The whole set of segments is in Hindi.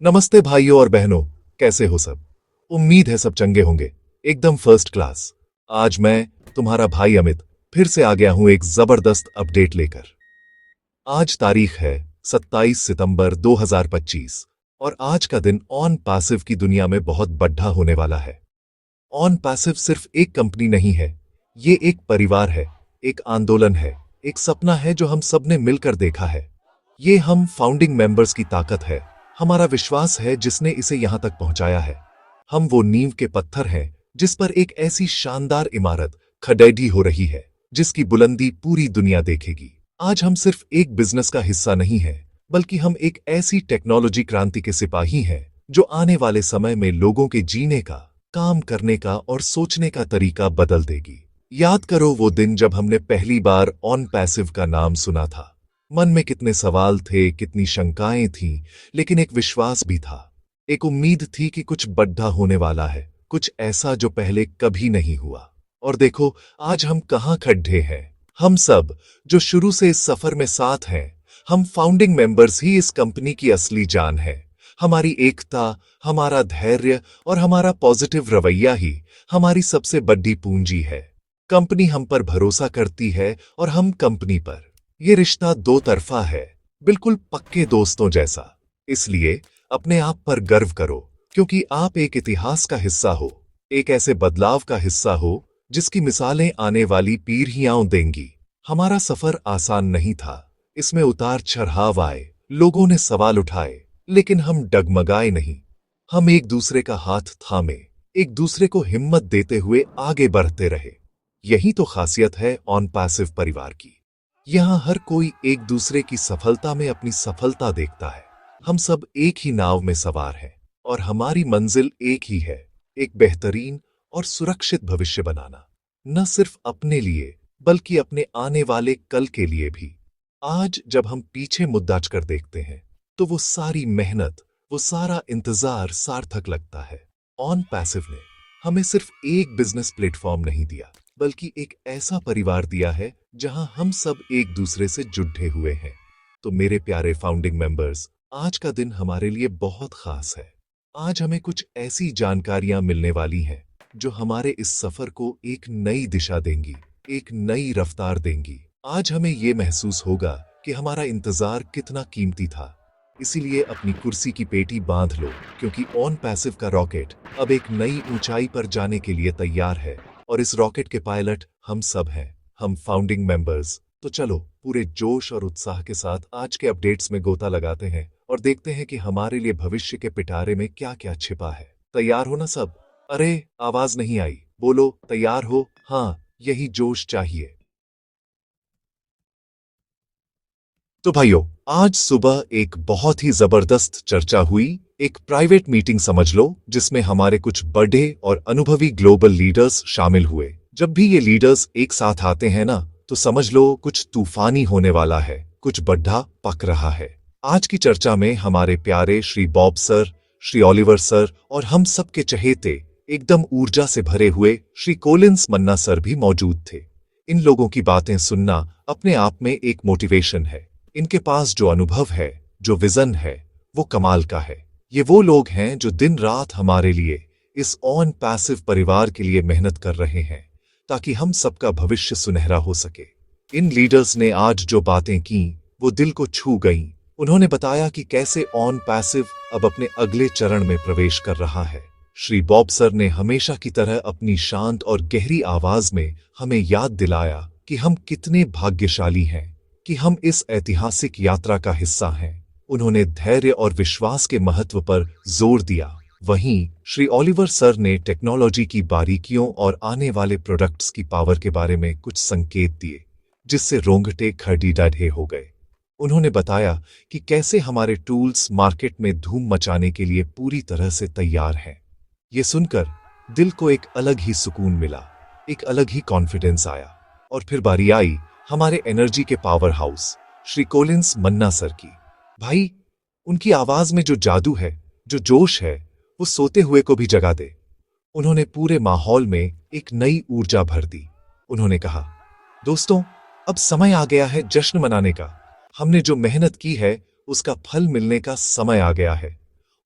नमस्ते भाइयों और बहनों, कैसे हो सब। उम्मीद है सब चंगे होंगे, एकदम फर्स्ट क्लास। आज मैं तुम्हारा भाई अमित फिर से आ गया हूं एक जबरदस्त अपडेट लेकर। आज तारीख है 27 सितंबर 2025 और आज का दिन ऑन पैसिव की दुनिया में बहुत बड़ा होने वाला है। ऑन पैसिव सिर्फ एक कंपनी नहीं है, ये एक परिवार है, एक आंदोलन है, एक सपना है जो हम सब ने मिलकर देखा है। ये हम फाउंडिंग मेंबर्स की ताकत है, हमारा विश्वास है जिसने इसे यहां तक पहुंचाया है। हम वो नींव के पत्थर हैं जिस पर एक ऐसी शानदार इमारत खड़ी हो रही है जिसकी बुलंदी पूरी दुनिया देखेगी। आज हम सिर्फ एक बिजनेस का हिस्सा नहीं है, बल्कि हम एक ऐसी टेक्नोलॉजी क्रांति के सिपाही हैं जो आने वाले समय में लोगों के जीने का, काम करने का और सोचने का तरीका बदल देगी। याद करो वो दिन जब हमने पहली बार ऑन पैसिव का नाम सुना था। मन में कितने सवाल थे, कितनी शंकाएं थीं, लेकिन एक विश्वास भी था। एक उम्मीद थी कि कुछ बड़ा होने वाला है, कुछ ऐसा जो पहले कभी नहीं हुआ। और देखो आज हम कहां खड़े हैं। हम सब जो शुरू से इस सफर में साथ हैं, हम फाउंडिंग मेंबर्स ही इस कंपनी की असली जान है। हमारी एकता, हमारा धैर्य और हमारा पॉजिटिव रवैया ही हमारी सबसे बड़ी पूंजी है। कंपनी हम पर भरोसा करती है और हम कंपनी पर। ये रिश्ता दो तरफा है, बिल्कुल पक्के दोस्तों जैसा। इसलिए अपने आप पर गर्व करो, क्योंकि आप एक इतिहास का हिस्सा हो, एक ऐसे बदलाव का हिस्सा हो जिसकी मिसालें आने वाली पीढ़ियां देंगी। हमारा सफर आसान नहीं था, इसमें उतार चढ़ाव आए, लोगों ने सवाल उठाए, लेकिन हम डगमगाए नहीं। हम एक दूसरे का हाथ थामे, एक दूसरे को हिम्मत देते हुए आगे बढ़ते रहे। यही तो खासियत है ऑन पैसिव परिवार की। यहां हर कोई एक दूसरे की सफलता में अपनी सफलता देखता है। हम सब एक ही नाव में सवार हैं और हमारी मंजिल एक ही है, एक बेहतरीन और सुरक्षित भविष्य बनाना, न सिर्फ अपने लिए बल्कि अपने आने वाले कल के लिए भी। आज जब हम पीछे मुद्दा कर देखते हैं तो वो सारी मेहनत, वो सारा इंतजार सार्थक लगता है। ऑन पैसिव ने हमें सिर्फ एक बिजनेस प्लेटफॉर्म नहीं दिया, बल्कि एक ऐसा परिवार दिया है जहां हम सब एक दूसरे से जुड़े हुए हैं। तो मेरे प्यारे फाउंडिंग मेंबर्स, आज का दिन हमारे लिए बहुत खास है। आज हमें कुछ ऐसी जानकारियां मिलने वाली हैं जो हमारे इस सफर को एक नई दिशा देंगी, एक नई रफ्तार देंगी। आज हमें यह महसूस होगा कि हमारा इंतजार कितना कीमती था। इसीलिए अपनी कुर्सी की पेटी बांध लो, क्योंकि ऑन पैसिव का रॉकेट अब एक नई ऊंचाई पर जाने के लिए तैयार है और इस रॉकेट के पायलट हम सब हैं, हम फाउंडिंग मेंबर्स। तो चलो पूरे जोश और उत्साह के साथ आज के अपडेट्स में गोता लगाते हैं और देखते हैं कि हमारे लिए भविष्य के पिटारे में क्या क्या छिपा है। तैयार हो ना सब? अरे आवाज नहीं आई, बोलो तैयार हो? हाँ, यही जोश चाहिए। तो भाइयों, आज सुबह एक बहुत ही जबरदस्त चर्चा हुई, एक प्राइवेट मीटिंग समझ लो, जिसमें हमारे कुछ बड़े और अनुभवी ग्लोबल लीडर्स शामिल हुए। जब भी ये लीडर्स एक साथ आते हैं ना, तो समझ लो कुछ तूफानी होने वाला है, कुछ बड़ा पक रहा है। आज की चर्चा में हमारे प्यारे Shri Bob sir, Shri Oliver sir और हम सबके चहेते, एकदम ऊर्जा से भरे हुए श्री कोलिंस मन्ना सर भी मौजूद थे। इन लोगों की बातें सुनना अपने आप में एक मोटिवेशन है। इनके पास जो अनुभव है, जो विजन है, वो कमाल का है। ये वो लोग हैं जो दिन रात हमारे लिए, इस ऑन पैसिव परिवार के लिए मेहनत कर रहे हैं, ताकि हम सबका भविष्य सुनहरा हो सके। इन लीडर्स ने आज जो बातें की वो दिल को छू गईं। उन्होंने बताया कि कैसे ऑन पैसिव अब अपने अगले चरण में प्रवेश कर रहा है। श्री बॉब सर ने हमेशा की तरह अपनी शांत और गहरी आवाज में हमें याद दिलाया कि हम कितने भाग्यशाली हैं कि हम इस ऐतिहासिक यात्रा का हिस्सा हैं। उन्होंने धैर्य और विश्वास के महत्व पर जोर दिया। वहीं श्री ओलिवर सर ने टेक्नोलॉजी की बारीकियों और आने वाले प्रोडक्ट्स की पावर के बारे में कुछ संकेत दिए, जिससे रोंगटे खड़ीडाढ़े हो गए। उन्होंने बताया कि कैसे हमारे टूल्स मार्केट में धूम मचाने के लिए पूरी तरह से तैयार हैं। ये सुनकर दिल को एक अलग ही सुकून मिला, एक अलग ही कॉन्फिडेंस आया। और फिर बारी आई हमारे एनर्जी के पावर हाउस श्री कोलिंस मन्ना सर की। भाई, उनकी आवाज में जो जादू है, जो जोश है, वो सोते हुए को भी जगा दे। उन्होंने पूरे माहौल में एक नई ऊर्जा भर दी। उन्होंने कहा, दोस्तों, अब समय आ गया है जश्न मनाने का। हमने जो मेहनत की है उसका फल मिलने का समय आ गया है।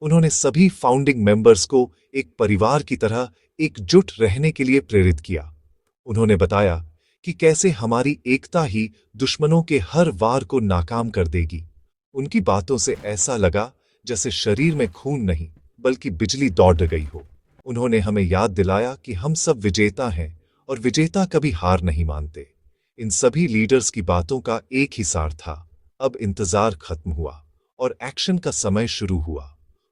उन्होंने सभी फाउंडिंग मेंबर्स को एक परिवार की तरह एकजुट रहने के लिए प्रेरित किया। उन्होंने बताया कि कैसे हमारी एकता ही दुश्मनों के हर वार को नाकाम कर देगी। उनकी बातों से ऐसा लगा जैसे शरीर में खून नहीं बल्कि बिजली दौड़ गई हो। उन्होंने हमें याद दिलाया कि हम सब विजेता हैं और विजेता कभी हार नहीं मानते। इन सभी लीडर्स की बातों का एक ही सार था, अब इंतजार खत्म हुआ और एक्शन का समय शुरू हुआ।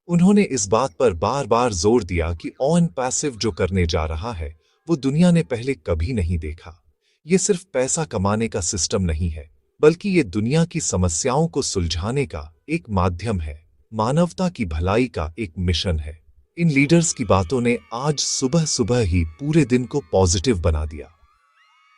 उन्होंने इस बात पर बार बार जोर दिया कि ऑन पैसिव जो करने जा रहा है वो दुनिया ने पहले कभी नहीं देखा। ये सिर्फ पैसा कमाने का सिस्टम नहीं है, बल्कि ये दुनिया की समस्याओं को सुलझाने का एक माध्यम है, मानवता की भलाई का एक मिशन है। इन लीडर्स की बातों ने आज सुबह सुबह ही पूरे दिन को पॉजिटिव बना दिया।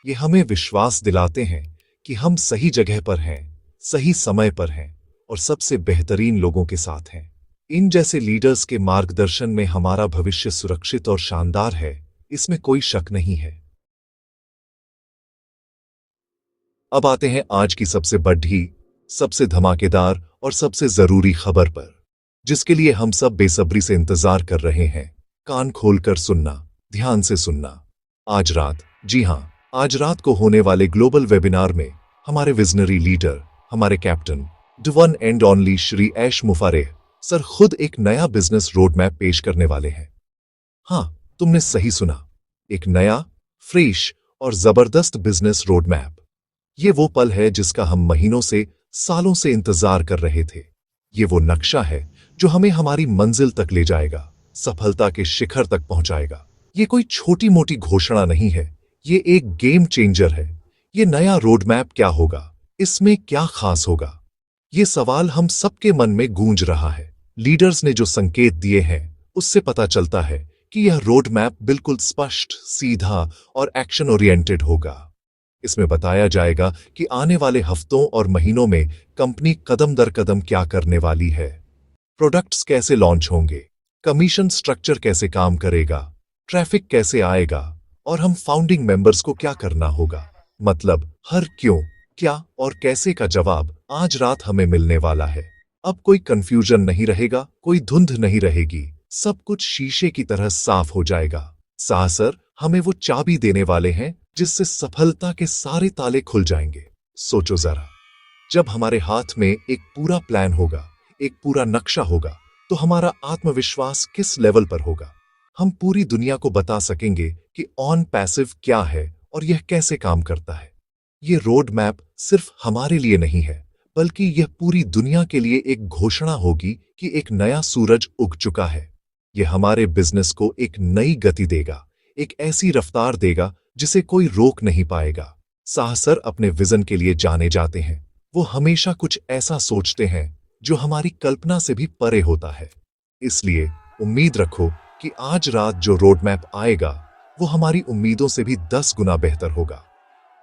ये हमें विश्वास दिलाते हैं कि हम सही जगह पर हैं, सही समय पर हैं और सबसे बेहतरीन लोगों के साथ हैं। इन जैसे लीडर्स के मार्गदर्शन में हमारा भविष्य सुरक्षित और शानदार है, इसमें कोई शक नहीं है। अब आते हैं आज की सबसे बड़ी, सबसे धमाकेदार और सबसे जरूरी खबर पर, जिसके लिए हम सब बेसब्री से इंतजार कर रहे हैं। कान खोलकर सुनना, ध्यान से सुनना। आज रात, जी हां, आज रात को होने वाले ग्लोबल वेबिनार में हमारे विजनरी लीडर, हमारे captain, the one and only Shri Ash Mufareh sir खुद एक नया बिजनेस रोड मैप पेश करने वाले हैं। हां, तुमने सही सुना, एक नया, फ्रेश और जबरदस्त बिजनेस रोड मैप। ये वो पल है जिसका हम महीनों से, सालों से इंतजार कर रहे थे। ये वो नक्शा है जो हमें हमारी मंजिल तक ले जाएगा, सफलता के शिखर तक पहुंचाएगा। ये कोई छोटी मोटी घोषणा नहीं है, ये एक गेम चेंजर है। ये नया रोड मैप क्या होगा, इसमें क्या खास होगा, ये सवाल हम सबके मन में गूंज रहा है। लीडर्स ने जो संकेत दिए हैं उससे पता चलता है कि यह रोड मैप बिल्कुल स्पष्ट, सीधा और एक्शन ओरिएंटेड होगा। इसमें बताया जाएगा कि आने वाले हफ्तों और महीनों में कंपनी कदम दर कदम क्या करने वाली है, प्रोडक्ट्स कैसे लॉन्च होंगे, कमीशन स्ट्रक्चर कैसे काम करेगा, ट्रैफिक कैसे आएगा और हम फाउंडिंग मेंबर्स को क्या करना होगा। मतलब हर क्यों, क्या और कैसे का जवाब आज रात हमें मिलने वाला है। अब कोई कंफ्यूजन नहीं रहेगा, कोई धुंध नहीं रहेगी, सब कुछ शीशे की तरह साफ हो जाएगा। शाह सर हमें वो चाबी देने वाले हैं जिससे सफलता के सारे ताले खुल जाएंगे। सोचो जरा, जब हमारे हाथ में एक पूरा प्लान होगा, एक पूरा नक्शा होगा, तो हमारा आत्मविश्वास किस लेवल पर होगा। हम पूरी दुनिया को बता सकेंगे कि ऑन पैसिव क्या है और यह कैसे काम करता है। ये रोड मैप सिर्फ हमारे लिए नहीं है, बल्कि यह पूरी दुनिया के लिए एक घोषणा होगी कि एक नया सूरज उग चुका है। यह हमारे बिजनेस को एक नई गति देगा, एक ऐसी रफ्तार देगा जिसे कोई रोक नहीं पाएगा। शाह सर अपने विजन के लिए जाने जाते हैं। वो हमेशा कुछ ऐसा सोचते हैं जो हमारी कल्पना से भी परे होता है। इसलिए उम्मीद रखो कि आज रात जो रोड मैप आएगा वो हमारी उम्मीदों से भी 10 गुना बेहतर होगा।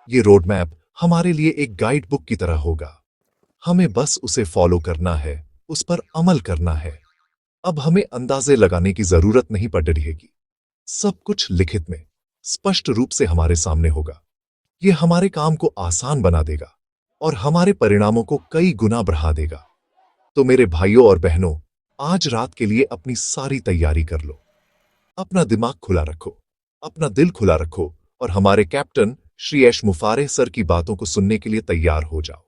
ये रोड मैप हमारे लिए एक गाइड बुक की तरह होगा। हमें बस उसे फॉलो करना है, उस पर अमल करना है। अब हमें अंदाजे लगाने की जरूरत नहीं पड़ रहेगी। सब कुछ लिखित में, स्पष्ट रूप से हमारे सामने होगा। यह हमारे काम को आसान बना देगा और हमारे परिणामों को कई गुना बढ़ा देगा। तो मेरे भाइयों और बहनों, आज रात के लिए अपनी सारी तैयारी कर लो। अपना दिमाग खुला रखो, अपना दिल खुला रखो और हमारे captain Shri Ash Mufareh sir की बातों को सुनने के लिए तैयार हो जाओ।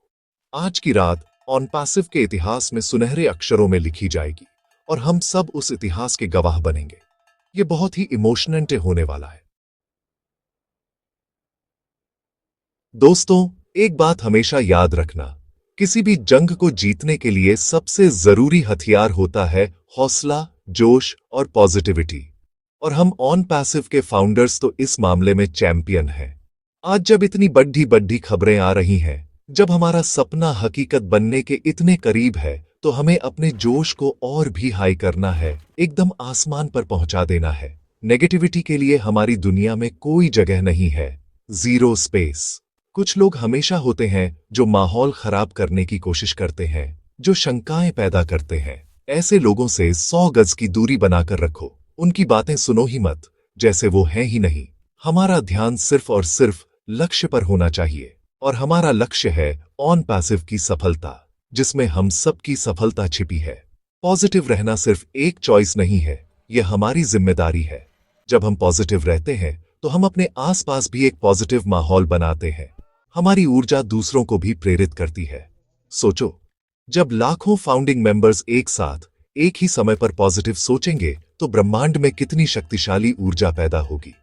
आज की रात ऑन पैसिव के इतिहास में सुनहरे अक्षरों में लिखी जाएगी और हम सब उस इतिहास के गवाह बनेंगे। ये बहुत ही इमोशनल होने वाला है। दोस्तों, एक बात हमेशा याद रखना, किसी भी जंग को जीतने के लिए सबसे जरूरी हथियार होता है हौसला, जोश और पॉजिटिविटी। और हम ऑन पैसिव के फाउंडर्स तो इस मामले में चैंपियन हैं। आज जब इतनी बड़ी बड़ी खबरें आ रही हैं, जब हमारा सपना हकीकत बनने के इतने करीब है, तो हमें अपने जोश को और भी हाई करना है, एकदम आसमान पर पहुंचा देना है। नेगेटिविटी के लिए हमारी दुनिया में कोई जगह नहीं है, जीरो स्पेस। कुछ लोग हमेशा होते हैं जो माहौल खराब करने की कोशिश करते हैं, जो शंकाएं पैदा करते हैं। ऐसे लोगों से 100 गज की दूरी बनाकर रखो, उनकी बातें सुनो ही मत, जैसे वो हैं ही नहीं। हमारा ध्यान सिर्फ और सिर्फ लक्ष्य पर होना चाहिए और हमारा लक्ष्य है ऑन पैसिव की सफलता, जिसमें हम सबकी सफलता छिपी है। पॉजिटिव रहना सिर्फ एक चॉइस नहीं है, यह हमारी जिम्मेदारी है। जब हम पॉजिटिव रहते हैं तो हम अपने आसपास भी एक पॉजिटिव माहौल बनाते हैं। हमारी ऊर्जा दूसरों को भी प्रेरित करती है। सोचो, जब लाखों फाउंडिंग मेंबर्स एक साथ एक ही समय पर पॉजिटिव सोचेंगे तो ब्रह्मांड में कितनी शक्तिशाली ऊर्जा पैदा होगी।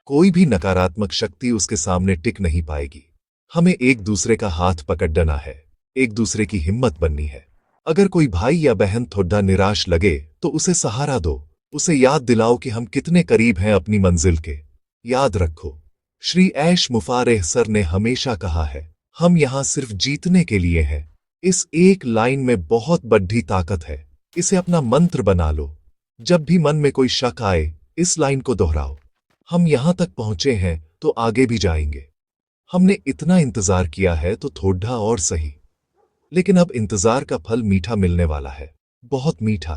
कोई भी नकारात्मक शक्ति उसके सामने टिक नहीं पाएगी। हमें एक दूसरे का हाथ पकड़ना है, एक दूसरे की हिम्मत बननी है। अगर कोई भाई या बहन थोड़ा निराश लगे तो उसे सहारा दो, उसे याद दिलाओ कि हम कितने करीब हैं अपनी मंजिल के। याद रखो, श्री ऐश मुफारेह सर ने हमेशा कहा है, हम यहां सिर्फ जीतने के लिए हैं। इस एक लाइन में बहुत बड़ी ताकत है, इसे अपना मंत्र बना लो। जब भी मन में कोई शक आए, इस लाइन को दोहराओ। हम यहां तक पहुंचे हैं तो आगे भी जाएंगे। हमने इतना इंतजार किया है तो थोड़ा और सही, लेकिन अब इंतजार का फल मीठा मिलने वाला है, बहुत मीठा।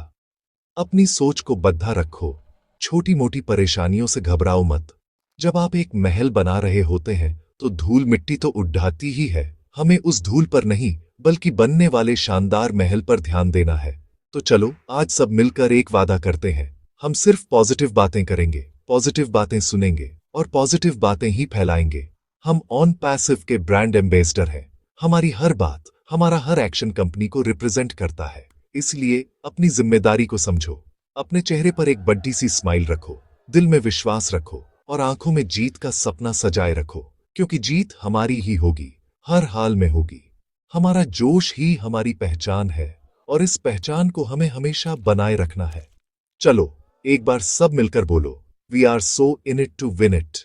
अपनी सोच को बद्धा रखो, छोटी मोटी परेशानियों से घबराओ मत। जब आप एक महल बना रहे होते हैं तो धूल मिट्टी तो उड़ाती ही है, हमें उस धूल पर नहीं बल्कि बनने वाले शानदार महल पर ध्यान देना है। तो चलो आज सब मिलकर एक वादा करते हैं, हम सिर्फ पॉजिटिव बातें करेंगे, पॉजिटिव बातें सुनेंगे और पॉजिटिव बातें ही फैलाएंगे। हम ऑन पैसिव के ब्रांड एम्बेसडर हैं। हमारी हर बात, हमारा हर एक्शन कंपनी को रिप्रेजेंट करता है। इसलिए अपनी जिम्मेदारी को समझो, अपने चेहरे पर एक बड़ी सी स्माइल रखो, दिल में विश्वास रखो और आंखों में जीत का सपना सजाए रखो, क्योंकि जीत हमारी ही होगी, हर हाल में होगी। हमारा जोश ही हमारी पहचान है और इस पहचान को हमें हमेशा बनाए रखना है। चलो एक बार सब मिलकर बोलो, we are so in it to win it.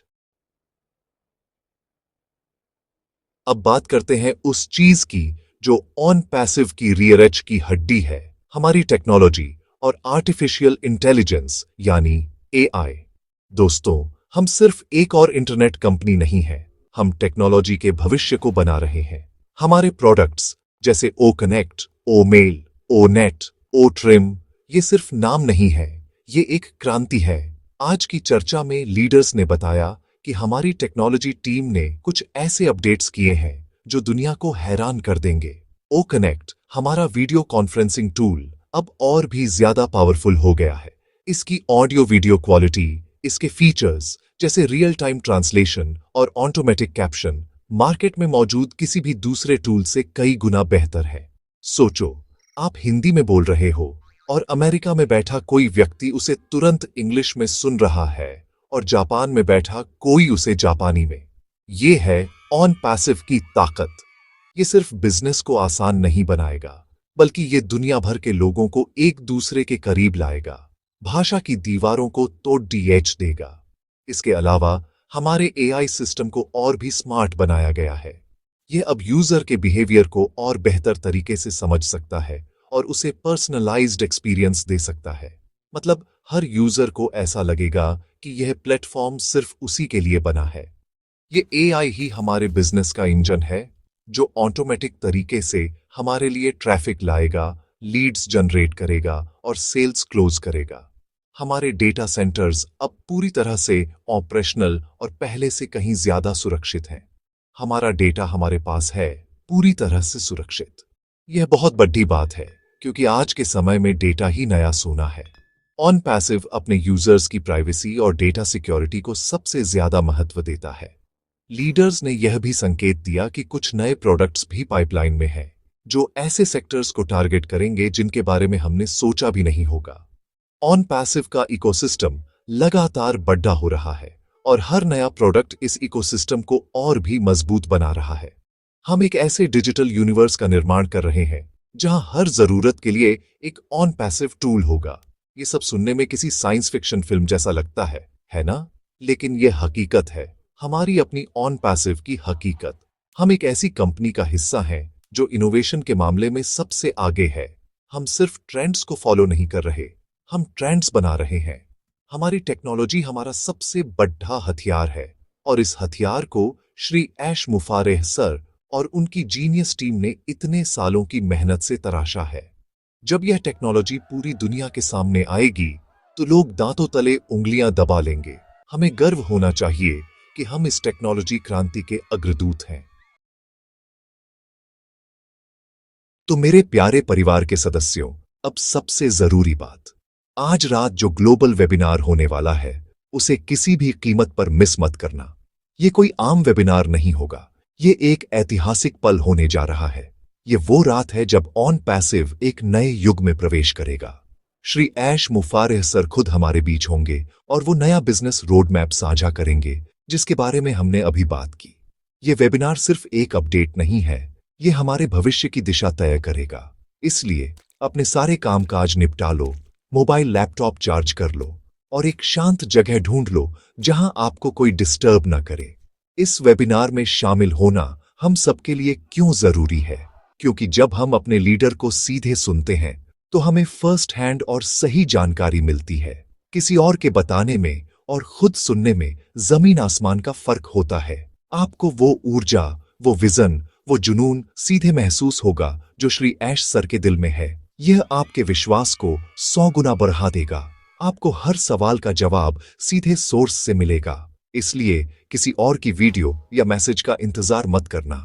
अब बात करते हैं उस चीज की जो ऑन पैसिव की रियर एज की हड्डी है, हमारी टेक्नोलॉजी और आर्टिफिशियल इंटेलिजेंस यानी एआई। दोस्तों, हम सिर्फ एक और इंटरनेट कंपनी नहीं है, हम टेक्नोलॉजी के भविष्य को बना रहे हैं। हमारे प्रोडक्ट्स जैसे ओ कनेक्ट, ओ मेल, ओ नेट, ओ ट्रिम, ये सिर्फ नाम नहीं है, ये एक क्रांति है। आज की चर्चा में लीडर्स ने बताया कि हमारी टेक्नोलॉजी टीम ने कुछ ऐसे अपडेट्स किए हैं जो दुनिया को हैरान कर देंगे। ओ कनेक्ट, हमारा वीडियो कॉन्फ्रेंसिंग टूल, अब और भी ज्यादा पावरफुल हो गया है। इसकी ऑडियो वीडियो क्वालिटी, इसके फीचर्स जैसे रियल टाइम ट्रांसलेशन और ऑटोमेटिक कैप्शन मार्केट में मौजूद किसी भी दूसरे टूल से कई गुना बेहतर है। सोचो, आप हिंदी में बोल रहे हो और अमेरिका में बैठा कोई व्यक्ति उसे तुरंत इंग्लिश में सुन रहा है और जापान में बैठा कोई उसे जापानी में। ये है ऑन पैसिव की ताकत। ये सिर्फ बिजनेस को आसान नहीं बनाएगा, बल्कि ये दुनिया भर के लोगों को एक दूसरे के करीब लाएगा, भाषा की दीवारों को तोड़ देगा। इसके अलावा हमारे एआई सिस्टम को और भी स्मार्ट बनाया गया है। ये अब यूजर के बिहेवियर को और बेहतर तरीके से समझ सकता है और उसे पर्सनलाइज्ड एक्सपीरियंस दे सकता है। मतलब हर यूजर को ऐसा लगेगा कि यह प्लेटफॉर्म सिर्फ उसी के लिए बना है। ये एआई ही हमारे बिजनेस का इंजन है, जो ऑटोमेटिक तरीके से हमारे लिए ट्रैफिक लाएगा, लीड्स जनरेट करेगा और सेल्स क्लोज करेगा। हमारे डेटा सेंटर्स अब पूरी तरह से ऑपरेशनल और पहले से कहीं ज्यादा सुरक्षित हैं। हमारा डेटा हमारे पास है, पूरी तरह से सुरक्षित। यह बहुत बड़ी बात है, क्योंकि आज के समय में डेटा ही नया सोना है। ऑन पैसिव अपने यूजर्स की प्राइवेसी और डेटा सिक्योरिटी को सबसे ज्यादा महत्व देता है। लीडर्स ने यह भी संकेत दिया कि कुछ नए प्रोडक्ट्स भी पाइपलाइन में हैं, जो ऐसे सेक्टर्स को टारगेट करेंगे जिनके बारे में हमने सोचा भी नहीं होगा। ऑन पैसिव का इकोसिस्टम लगातार बढ़ा हो रहा है और हर नया प्रोडक्ट इस इकोसिस्टम को और भी मजबूत बना रहा है। हम एक ऐसे डिजिटल यूनिवर्स का निर्माण कर रहे हैं जहां हर जरूरत के लिए एक ऑन पैसिव टूल होगा। ये सब सुनने में किसी साइंस फिक्शन फिल्म जैसा लगता है ना? लेकिन यह हकीकत है, हमारी अपनी ऑन पैसिव की हकीकत। हम एक ऐसी कंपनी का हिस्सा हैं जो इनोवेशन के मामले में सबसे आगे है। हम सिर्फ ट्रेंड्स को फॉलो नहीं कर रहे, हम ट्रेंड्स बना रहे हैं। हमारी टेक्नोलॉजी हमारा सबसे बड़ा हथियार है और इस हथियार को श्री ऐश मुफारेह सर और उनकी जीनियस टीम ने इतने सालों की मेहनत से तराशा है। जब यह टेक्नोलॉजी पूरी दुनिया के सामने आएगी तो लोग दांतों तले उंगलियां दबा लेंगे। हमें गर्व होना चाहिए कि हम इस टेक्नोलॉजी क्रांति के अग्रदूत हैं। तो मेरे प्यारे परिवार के सदस्यों, अब सबसे जरूरी बात, आज रात जो ग्लोबल वेबिनार होने वाला है उसे किसी भी कीमत पर मिस मत करना। ये कोई आम वेबिनार नहीं होगा, ये एक ऐतिहासिक पल होने जा रहा है। ये वो रात है जब ऑन पैसिव एक नए युग में प्रवेश करेगा। श्री ऐश मुफारिह सर खुद हमारे बीच होंगे और वो नया बिजनेस रोड मैप साझा करेंगे जिसके बारे में हमने अभी बात की। ये वेबिनार सिर्फ एक अपडेट नहीं है, ये हमारे भविष्य की दिशा तय करेगा। इसलिए अपने सारे कामकाज निपटा लो, मोबाइल लैपटॉप चार्ज कर लो और एक शांत जगह ढूंढ लो जहां आपको कोई डिस्टर्ब ना करे। इस वेबिनार में शामिल होना हम सबके लिए क्यों जरूरी है? क्योंकि जब हम अपने लीडर को सीधे सुनते हैं तो हमें फर्स्ट हैंड और सही जानकारी मिलती है। किसी और के बताने में और खुद सुनने में जमीन आसमान का फर्क होता है। आपको वो ऊर्जा, वो विजन, वो जुनून सीधे महसूस होगा जो श्री ऐश सर के दिल में है। यह आपके विश्वास को 100 गुना बढ़ा देगा। आपको हर सवाल का जवाब सीधे सोर्स से मिलेगा। इसलिए किसी और की वीडियो या मैसेज का इंतजार मत करना,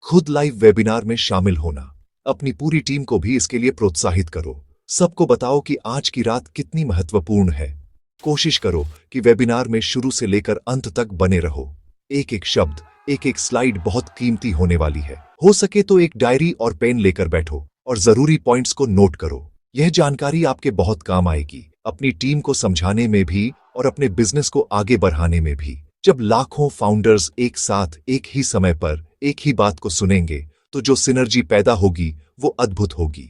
खुद लाइव वेबिनार में शामिल होना। अपनी पूरी टीम को भी इसके लिए प्रोत्साहित करो। सबको बताओ कि आज की रात कितनी महत्वपूर्ण है। कोशिश करो कि वेबिनार में शुरू से लेकर अंत तक बने रहो। एक एक शब्द, एक एक स्लाइड बहुत कीमती होने वाली है। हो सके तो एक डायरी और पेन लेकर बैठो और जरूरी पॉइंट्स को नोट करो। यह जानकारी आपके बहुत काम आएगी, अपनी टीम को समझाने में भी और अपने बिजनेस को आगे बढ़ाने में भी। जब लाखों फाउंडर्स एक साथ एक ही समय पर एक ही बात को सुनेंगे तो जो सिनर्जी पैदा होगी वो अद्भुत होगी।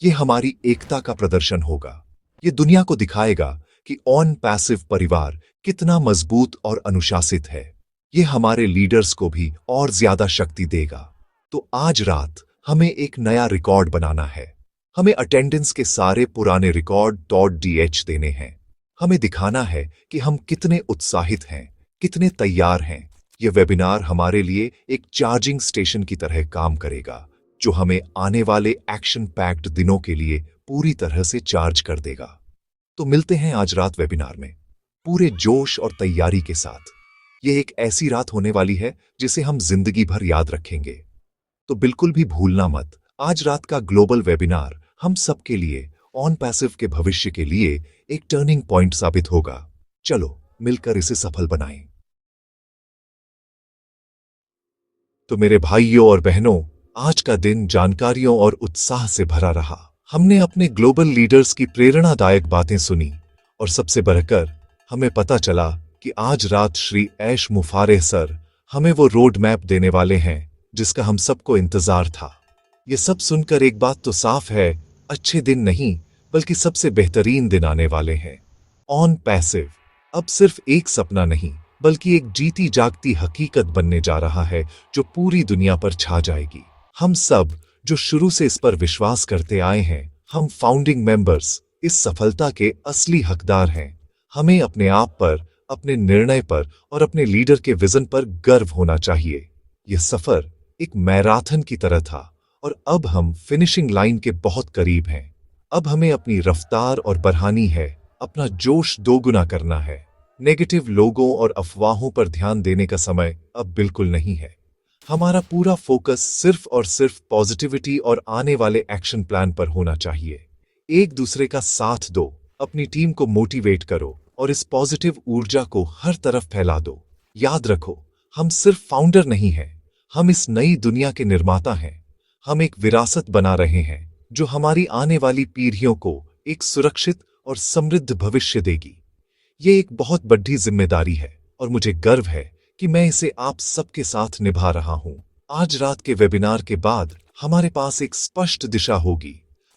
ये हमारी एकता का प्रदर्शन होगा। ये दुनिया को दिखाएगा कि ऑन पैसिव परिवार कितना मजबूत और अनुशासित है। ये हमारे लीडर्स को भी और ज्यादा शक्ति देगा। तो आज रात हमें एक नया रिकॉर्ड बनाना है। हमें अटेंडेंस के सारे पुराने रिकॉर्ड .dh देने हैं। हमें दिखाना है कि हम कितने उत्साहित हैं, कितने तैयार हैं। यह वेबिनार हमारे लिए एक चार्जिंग स्टेशन की तरह काम करेगा जो हमें आने वाले एक्शन पैक्ड दिनों के लिए पूरी तरह से चार्ज कर देगा। तो मिलते हैं आज रात वेबिनार में पूरे जोश और तैयारी के साथ। यह एक ऐसी रात होने वाली है जिसे हम जिंदगी भर याद रखेंगे। तो बिल्कुल भी भूलना मत, आज रात का ग्लोबल वेबिनार हम सबके लिए ऑन पैसिव के भविष्य के लिए एक टर्निंग पॉइंट साबित होगा। चलो मिलकर इसे सफल बनाएं। तो मेरे भाइयों और बहनों, आज का दिन जानकारियों और उत्साह से भरा रहा। हमने अपने ग्लोबल लीडर्स की प्रेरणादायक बातें सुनी और सबसे बढ़कर हमें पता चला कि आज रात श्री ऐश मुफारिह सर हमें वो रोड मैप देने वाले हैं जिसका हम सबको इंतजार था। ये सब सुनकर एक बात तो साफ है, अच्छे दिन नहीं बल्कि सबसे बेहतरीन दिन आने वाले हैं। ऑन पैसिव अब सिर्फ एक सपना नहीं बल्कि एक जीती जागती हकीकत बनने जा रहा है जो पूरी दुनिया पर छा जाएगी। हम सब जो शुरू से इस पर विश्वास करते आए हैं, हम फाउंडिंग मेंबर्स इस सफलता के असली हकदार हैं। हमें अपने आप पर, अपने निर्णय पर और अपने लीडर के विजन पर गर्व होना चाहिए। यह सफर एक मैराथन की तरह था और अब हम फिनिशिंग लाइन के बहुत करीब हैं। अब हमें अपनी रफ्तार और बढ़ानी है, अपना जोश दोगुना करना है। नेगेटिव लोगों और अफवाहों पर ध्यान देने का समय अब बिल्कुल नहीं है। हमारा पूरा फोकस सिर्फ और सिर्फ पॉजिटिविटी और आने वाले एक्शन प्लान पर होना चाहिए। एक दूसरे का साथ दो, अपनी टीम को मोटिवेट करो और इस पॉजिटिव ऊर्जा को हर तरफ फैला दो। याद रखो, हम सिर्फ फाउंडर नहीं हैं, हम इस नई दुनिया के निर्माता हैं। हम एक विरासत बना रहे हैं जो हमारी आने वाली पीढ़ियों को एक सुरक्षित और समृद्ध भविष्य देगी। ये एक बहुत बड़ी जिम्मेदारी है और मुझे गर्व है कि मैं इसे आप सबके साथ निभा रहा हूं। आज रात के वेबिनार के बाद हमारे पास एक स्पष्ट दिशा होगी।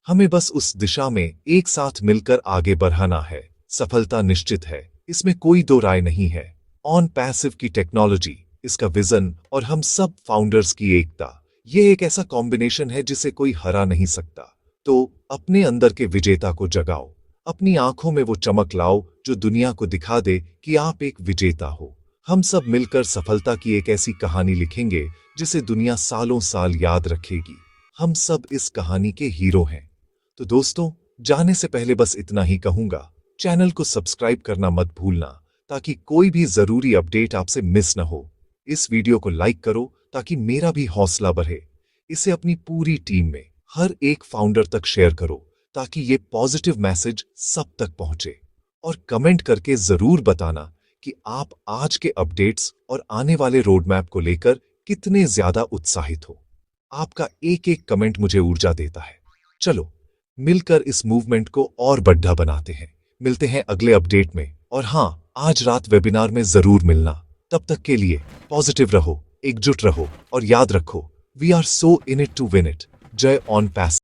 हमें बस उस दिशा में एक साथ मिलकर आगे बढ़ाना है। सफलता निश्चित है, इसमें कोई दो राय नहीं है। ऑन पैसिव की टेक्नोलॉजी, इसका विजन और हम सब फाउंडर्स की एकता, ये एक ऐसा कॉम्बिनेशन है जिसे कोई हरा नहीं सकता। तो अपने अंदर के विजेता को जगाओ, अपनी आंखों में वो चमक लाओ जो दुनिया को दिखा दे कि आप एक विजेता हो। हम सब मिलकर सफलता की एक ऐसी कहानी लिखेंगे जिसे दुनिया सालों साल याद रखेगी। हम सब इस कहानी के हीरो हैं। तो दोस्तों, जाने से पहले बस इतना ही कहूंगा, चैनल को सब्सक्राइब करना मत भूलना ताकि कोई भी जरूरी अपडेट आपसे मिस न हो। इस वीडियो को लाइक करो ताकि मेरा भी हौसला बढ़े। इसे अपनी पूरी टीम में हर एक फाउंडर तक शेयर करो ताकि ये पॉजिटिव मैसेज सब तक पहुंचे। और कमेंट करके जरूर बताना कि आप आज के अपडेट्स और आने वाले रोड मैप को लेकर कितने ज्यादा उत्साहित हो। आपका एक एक कमेंट मुझे ऊर्जा देता है। चलो मिलकर इस मूवमेंट को और बढ़ा बनाते हैं। मिलते हैं अगले अपडेट में। और हाँ, आज रात वेबिनार में जरूर मिलना। तब तक के लिए पॉजिटिव रहो, एकजुट रहो और याद रखो, we are so in it to win it. जय ऑन पैस।